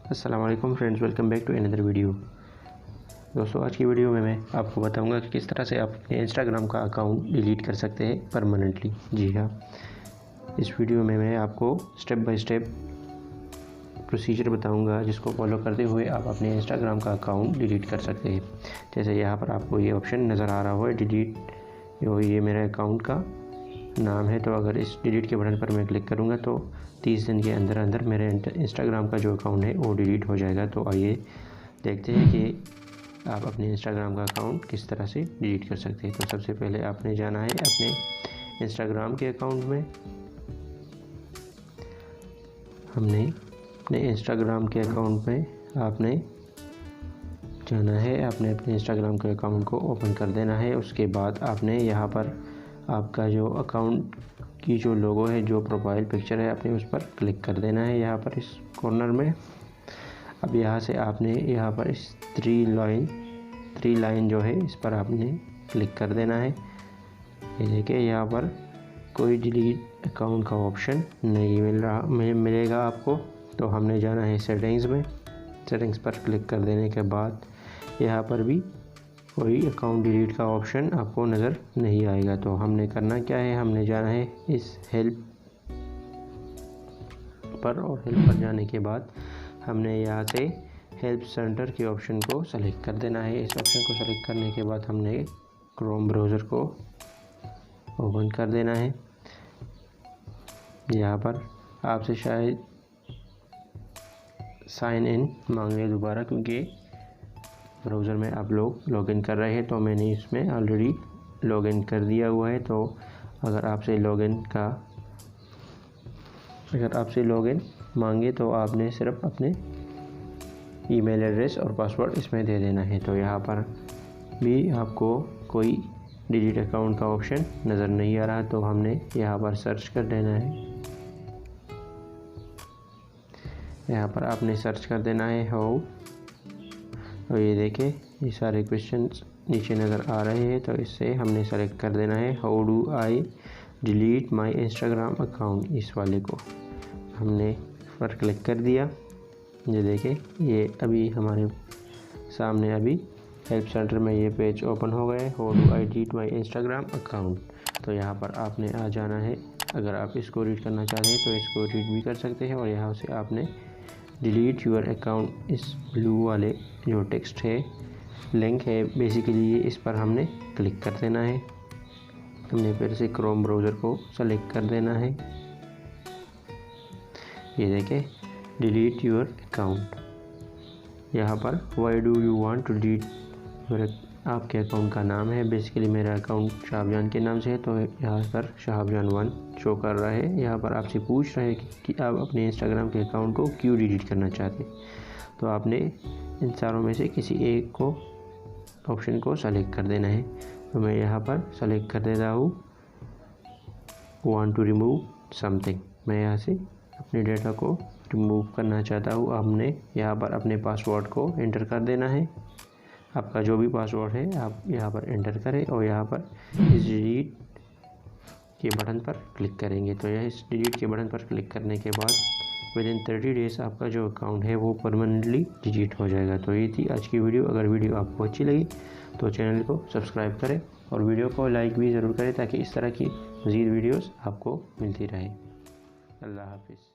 अस्सलाम वालेकुम friends, welcome back to another video. दोस्तों, आज की वीडियो में मैं आपको बताऊंगा कि किस तरह से आप अपने इंस्टाग्राम का अकाउंट डिलीट कर सकते हैं परमानेंटली। जी हाँ, इस वीडियो में मैं आपको स्टेप बाय स्टेप प्रोसीजर बताऊंगा जिसको फॉलो करते हुए आप अपने इंस्टाग्राम का अकाउंट डिलीट कर सकते हैं। जैसे यहाँ पर आपको ये ऑप्शन नज़र आ रहा है डिलीट, ये मेरे अकाउंट का नाम है। तो अगर इस डिलीट के बटन पर मैं क्लिक करूँगा तो 30 दिन के अंदर अंदर मेरे इंस्टाग्राम का जो अकाउंट है वो डिलीट हो जाएगा। तो आइए देखते हैं कि आप अपने इंस्टाग्राम का अकाउंट किस तरह से डिलीट कर सकते हैं। तो सबसे पहले आपने जाना है अपने इंस्टाग्राम के अकाउंट में। हमने अपने इंस्टाग्राम के अकाउंट में आपने जाना है, आपने अपने इंस्टाग्राम के अकाउंट को ओपन कर देना है। उसके बाद आपने यहाँ पर आपका जो अकाउंट की जो लोगो है, जो प्रोफाइल पिक्चर है, आपने उस पर क्लिक कर देना है यहाँ पर इस कॉर्नर में। अब यहाँ से आपने यहाँ पर इस थ्री लाइन जो है इस पर आपने क्लिक कर देना है। ये देखिए यहाँ पर कोई डिलीट अकाउंट का ऑप्शन नहीं मिलेगा आपको। तो हमने जाना है सेटिंग्स में। सेटिंग्स पर क्लिक कर देने के बाद यहाँ पर भी कोई अकाउंट डिलीट का ऑप्शन आपको नज़र नहीं आएगा। तो हमने करना क्या है, हमने जाना है इस हेल्प पर, और हेल्प पर जाने के बाद हमने यहाँ से हेल्प सेंटर के ऑप्शन को सेलेक्ट कर देना है। इस ऑप्शन को सेलेक्ट करने के बाद हमने क्रोम ब्राउज़र को ओपन कर देना है। यहाँ पर आपसे शायद साइन इन मांगे दोबारा, क्योंकि ब्राउज़र में आप लोग लॉगिन कर रहे हैं। तो मैंने इसमें ऑलरेडी लॉगिन कर दिया हुआ है। तो अगर आपसे लॉगिन मांगे तो आपने सिर्फ अपने ईमेल एड्रेस और पासवर्ड इसमें दे देना है। तो यहाँ पर भी आपको कोई डिलीट अकाउंट का ऑप्शन नज़र नहीं आ रहा। तो हमने यहाँ पर सर्च कर देना है। यहाँ पर आपने सर्च कर देना है हाउ। तो ये देखें, ये सारे क्वेश्चंस नीचे नज़र आ रहे हैं। तो इससे हमने सेलेक्ट कर देना है how do I delete my Instagram account. इस वाले को हमने पर क्लिक कर दिया। ये देखें, ये अभी हमारे सामने अभी हेल्प सेंटर में ये पेज ओपन हो गए, how do I delete my Instagram account. तो यहाँ पर आपने आ जाना है। अगर आप इसको रीड करना चाहते हैं तो इसको रीड भी कर सकते हैं। और यहाँ से आपने डिलीट यूर अकाउंट, इस ब्लू वाले जो टेक्स्ट है, लिंक है बेसिकली, ये इस पर हमने क्लिक कर देना है। हमने फिर से क्रोम ब्राउज़र को सेलेक्ट कर देना है। ये देखें, डिलीट यूर अकाउंट। यहाँ पर why do you want to delete your, आपके अकाउंट का नाम है। बेसिकली मेरा अकाउंट शाहबजान के नाम से है। तो यहाँ पर शाहबजान 1 शो कर रहा है। यहाँ पर आपसे पूछ रहा है कि आप अपने इंस्टाग्राम के अकाउंट को क्यों डिलीट करना चाहते हैं। तो आपने इन चारों में से किसी एक को ऑप्शन को सेलेक्ट कर देना है। तो मैं यहाँ पर सेलेक्ट कर देता हूँ वांट टू रिमूव समथिंग। मैं यहाँ से अपने डेटा को रिमूव करना चाहता हूँ। हमने यहाँ पर अपने पासवर्ड को एंटर कर देना है। आपका जो भी पासवर्ड है आप यहाँ पर एंटर करें और यहाँ पर इस डिलीट के बटन पर क्लिक करेंगे। तो यह इस डिलीट के बटन पर क्लिक करने के बाद विदिन 30 डेज़ आपका जो अकाउंट है वो परमानेंटली डिलीट हो जाएगा। तो ये थी आज की वीडियो। अगर वीडियो आपको अच्छी लगी तो चैनल को सब्सक्राइब करें और वीडियो को लाइक भी ज़रूर करें, ताकि इस तरह की मज़ीद वीडियोस आपको मिलती रहे। अल्लाह हाफिज़।